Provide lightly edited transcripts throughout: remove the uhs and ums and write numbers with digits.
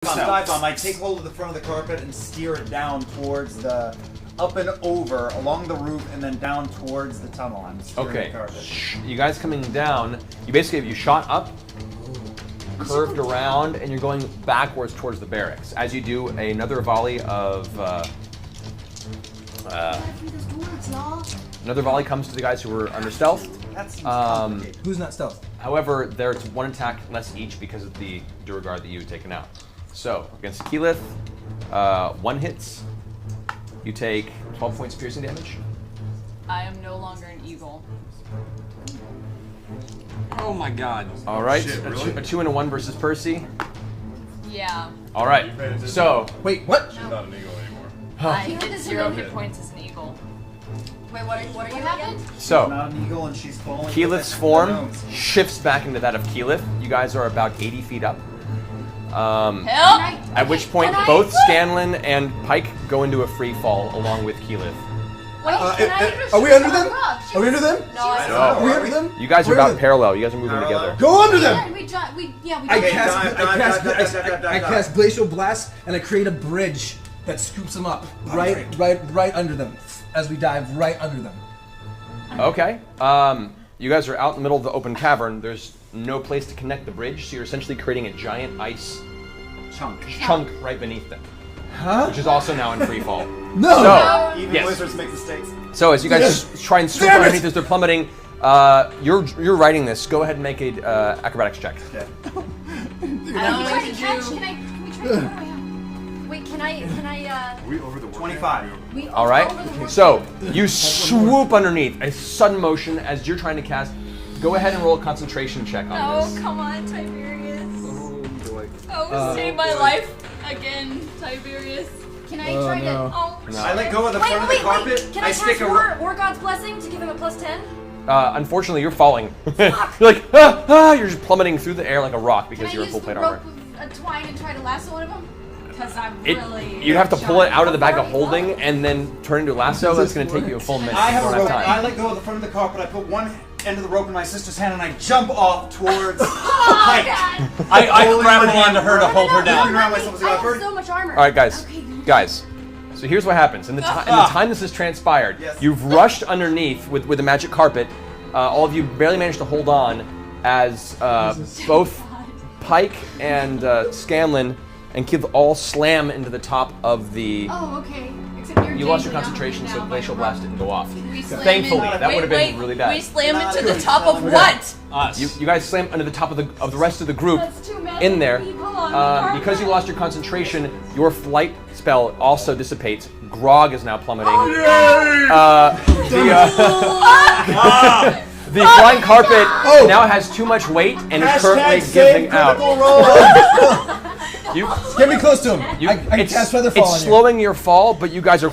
Dive bomb. I take hold of the front of the carpet and steer it down towards the up and over along the roof and then down towards the tunnel. I'm steering the carpet. You guys coming down, you shot up, curved around, and you're going backwards towards the barracks. As you do, another volley of another volley comes to the guys who were under stealth. Who's not stealth? However, there's one attack less each because of the Duragard that you had taken out. So, against Keyleth, 1 hits. You take 12 points piercing damage. I am no longer an eagle. Oh my god. All right, Shit, really? a 2 and a 1 versus Percy. Yeah. All right, so... Wait, what? She's not an eagle anymore. I get 0 hit points as an eagle. Wait, what are you again? So, Not an eagle and she's falling. Keyleth's form shifts back into that of Keyleth. You guys are about 80 feet up. Help! At which point, both Scanlan and Pike go into a free fall along with Keyleth. Wait, Are we under them? Are we under them? No, I No. Are we under them? You guys are Where about are they? parallel. You guys are moving together. Go under them! We I cast Glacial Blast and I create a bridge that scoops them up right under them as we dive right under them. Okay. You guys are out in the middle of the open cavern. There's no place to connect the bridge, so you're essentially creating a giant ice chunk right beneath them, which is also now in free fall. No! So, Even wizards make mistakes. So as you guys try and swoop underneath as they're plummeting, you're riding this. Go ahead and make a acrobatics check. Okay. I don't know what to do. Can we try to Wait, can I, Are we over the 25. All right. So you swoop underneath, a sudden motion as you're trying to cast. Go ahead and roll a concentration check on Oh, this. come on, Tiberius. Oh boy. Oh, save my life again, Tiberius. can I try to... Oh, No. I let go of the front of the carpet. Can I stick cast War God's Blessing to give him a +10? Unfortunately, you're falling. You're like, you're just plummeting through the air like a rock because you're in full plate armor. Can I use the rope of a twine and try to lasso one of them? because I'm really... You'd have to pull it out of the bag of holding and then turn into a lasso. That's going to take you a full minute. I have You a don't rope. time. I let go of the front of the carpet. I put one end of the rope in my sister's hand and I jump off towards the height. I grapple onto her to hold her down. I have so much armor. All right, guys. Okay. Guys. So here's what happens. In the time this has transpired, you've rushed underneath with the magic carpet. All of you barely managed to hold on as both Pike and Scanlan and Kiv all slam into the top of the... Oh, okay. Except you're You lost your dangling concentration, now so by Glacial a Blast rope. didn't go off. We slam Thankfully, into- that would have been wait, really bad. We slam into the top of what? Us. You guys slam under the top of the rest of the group That's too many in there. people on the carpet. Because you lost your concentration, your flight spell also dissipates. Grog is now plummeting. The flying carpet now has too much weight and is currently giving out. Get me close to him. I can cast Feather Fall on It's you. slowing your fall, but you guys you're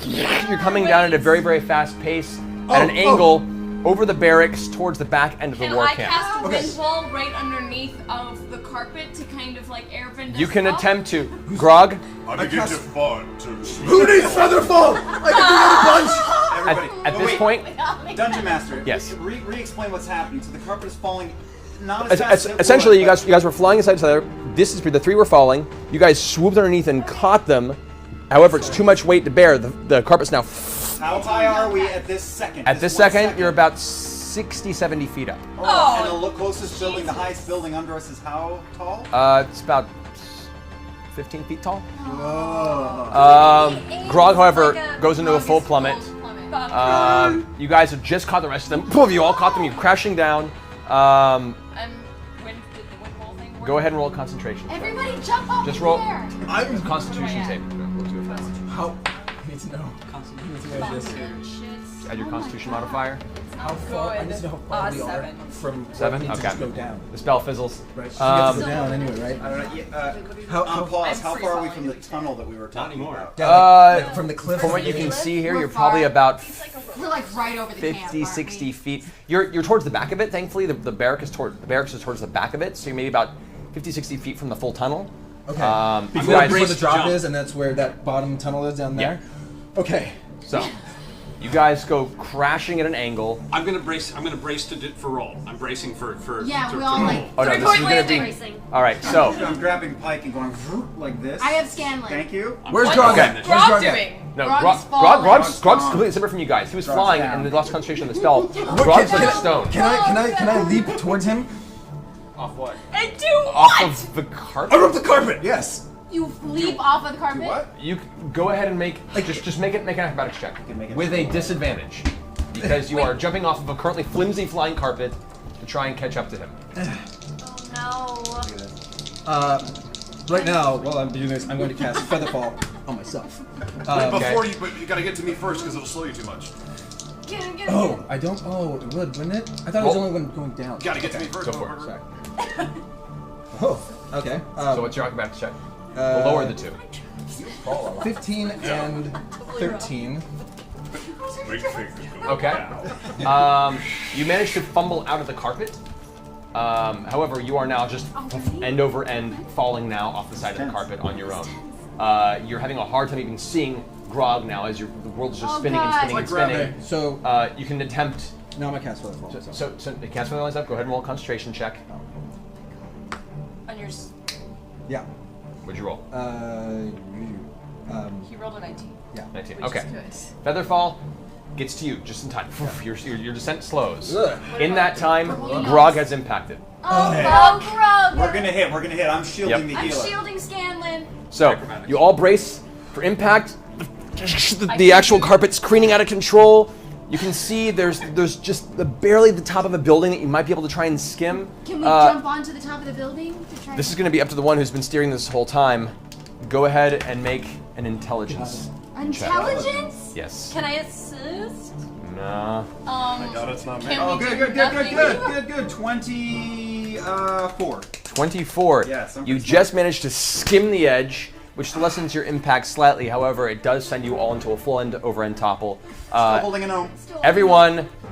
coming down at a very, very fast pace at an angle over the barracks towards the back end of the Can war I camp. cast a wind wall right underneath of the carpet to kind of like airbend us You can up? attempt to. Grog, I begin to fall to Who needs Feather Fall? I can do a bunch. at this point, Dungeon Master. Yes. Re-explain what's happening. So the carpet is falling not as fast as it essentially, was, you guys were flying inside each other. This is the three were falling. You guys swooped underneath and caught them. However, it's too much weight to bear. The carpet's now. How high are we at this second? At this second, you're about 60, 70 feet up. And the closest building, the highest building under us is how tall? It's about 15 feet tall. Aim Grog, is however, like a goes into a full plummet. You guys have just caught the rest of them. Two of you all caught them. You're crashing down. And when did the wind wall thing work? Go ahead and roll a concentration. Everybody jump up Just in roll. the air. I'm Constitution save. How? I need to know. I need to know this. Add your Constitution modifier. How far? I need to know how far we are 7. from. 7? We need to Okay. just go down. The spell fizzles. Right. She gets to go down anyway, right? I don't know. How Pause. I'm How free far are we falling. from the tunnel that we were talking about? down, like, from the cliff? From what you can see here, We're you're probably far. about We're like right over the camp, 50, aren't 60 we? feet. You're towards the back of it, thankfully. The barracks is towards the back of it, so you're maybe about 50, 60 feet from the full tunnel. Okay. You Before guys, where the drop jump. is, and that's where that bottom tunnel is down there. Okay. so You guys go crashing at an angle. I'm gonna brace for roll. I'm bracing for Yeah, to we all like. Oh no, this is three-point gonna be. landing. All right, so I'm grabbing Pike and going like this. I have Scanlan. Thank you. Where's What Grog is at? Where's Grog Grog at? doing? no, Grog is falling. Grog's Grog's completely separate from you guys. He was Grog's flying down. and they lost concentration on the spell. What, Grog's can, like I- stone. Can I leap towards him? Off what? And do Off what? of the I carpet. ripped the carpet. Yes. You leap off of the carpet? What? You go ahead and make just make an acrobatics check can make it with a disadvantage because you are jumping off of a currently flimsy flying carpet to try and catch up to him. Oh Right now, while I'm doing this, I'm going to cast Featherfall on myself. Before you, but you gotta get to me first because it'll slow you too much. Get him, get him, get Oh, him. I don't. Oh, it would, wouldn't it? I thought it was Roll. only when going down. Gotta get to me first. Go for it. Sorry. Oh, okay. So what's your acrobatics check? The lower of the two. 15 and 13. Big fingers go Okay. down. You managed to fumble out of the carpet. However, you are now just end over end falling now off the side of the carpet on your own. You're having a hard time even seeing Grog now as the world is just Oh, spinning and God. spinning and spinning. So You can attempt. now I'm gonna cast Featherfall. So it can't spin the lines up. Go ahead and roll a concentration check. On your. Yeah. What'd you roll? He rolled a 19. 19. Which Okay. is good. Featherfall gets to you just in time. Your descent slows. Ugh. In that time, Grog has impacted. Oh, Grog! We're gonna hit. We're gonna hit. I'm shielding Yep. the I'm healer. shielding Scanlan. So Acrobatics. you all brace for impact. The actual carpet's careening out of control. You can see there's just barely the top of a building that you might be able to try and skim. Can we jump onto the top of the building to try? This is going to be up to the one who's been steering this whole time. Go ahead and make an intelligence. Intelligence? Yes. Can I assist? No. God, it's not me. Can Oh, we good, do good, good, nothing? good, good, good. 24. 24. Yes, I'm You pretty just managed to skim the edge, which lessens your impact slightly. However, it does send you all into a full end over end topple. Still holding a gnome.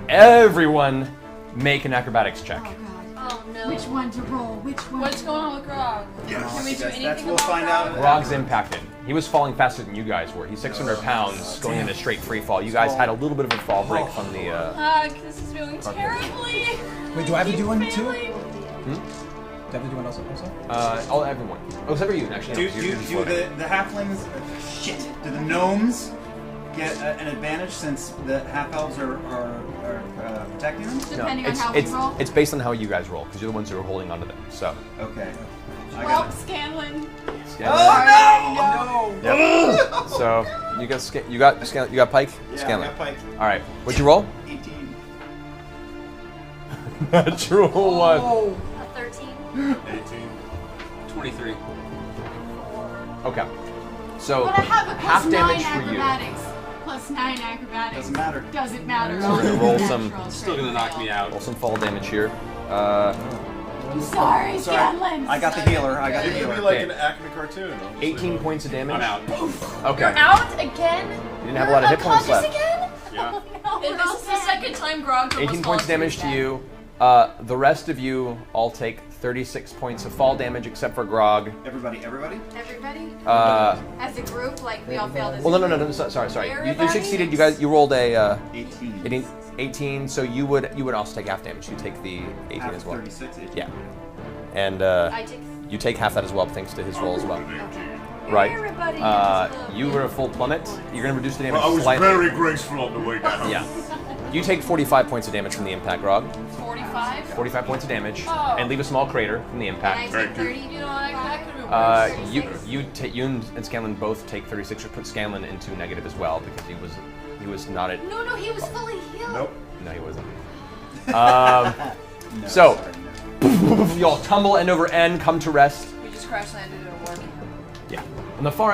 Everyone make an acrobatics check. Oh, God. Oh no. Which one to roll? Which one? What's going on with Grog? Yes. Can we do anything That's we'll about find Grog? out. Grog's impacted. He was falling faster than you guys were. He's 600 pounds going into straight free fall. You guys had a little bit of a fall break from the. This is going terribly. Wait, do I have to do one too? Failing. Do I have to do one also? Everyone. Oh, except for you, actually. Do, No, 'cause you're just floating. the halflings? Shit. Do the gnomes get an advantage since the half elves are protecting them? Depending on how we roll. It's based on how you guys roll, because you're the ones who are holding onto them. So. Okay. I Well, got it. Scanlan. Oh no! Yep. So you got Pike. Yeah, Scanlan. I got Pike. All right. What'd you roll? 18. Natural one. A 13. 18. 23. Okay. So But I have a half plus 9 damage for you. acrobatics. Plus 9 acrobatics. Doesn't matter. Doesn't matter. So we're gonna roll some- Natural Still gonna knock me out. Roll some fall damage here. I'm sorry, Sorry. Scanlan. I got the healer. I got the It could be healer. like Okay. an Acme cartoon. honestly. 18 points of damage. I'm out. Okay. You're out again? You didn't have a lot of hit points Unconscious left. again? Yeah. Oh, no. And this is the second time Grog's 18 points of damage to you. The rest of you all take 36 points of fall damage except for Grog. Everybody. Everybody? As a group, like we all failed as Well, a no, group. sorry. You Everybody? succeeded. You rolled a 18. 18, so you would also take half damage. You take the 18 Half as well. 36. 18. Yeah. And I take. you take half that as well, thanks to his roll as well. Okay. Right. Everybody You were a full plummet. You're gonna reduce the damage Well, I was slightly. very graceful on the way down. Yeah. You take 45 points of damage from the impact, Grog. 45. 45 points of damage, Oh. and leave a small crater from the And I impact. take 30. You know, that could have been worse. You and Scanlan both take 36, which puts Scanlan into negative as well because he was not at. No, he was fully healed. Nope. No, he wasn't. No, So- sorry, no. You all tumble end over end, come to rest. We just crash landed in a war camp. Yeah. On the far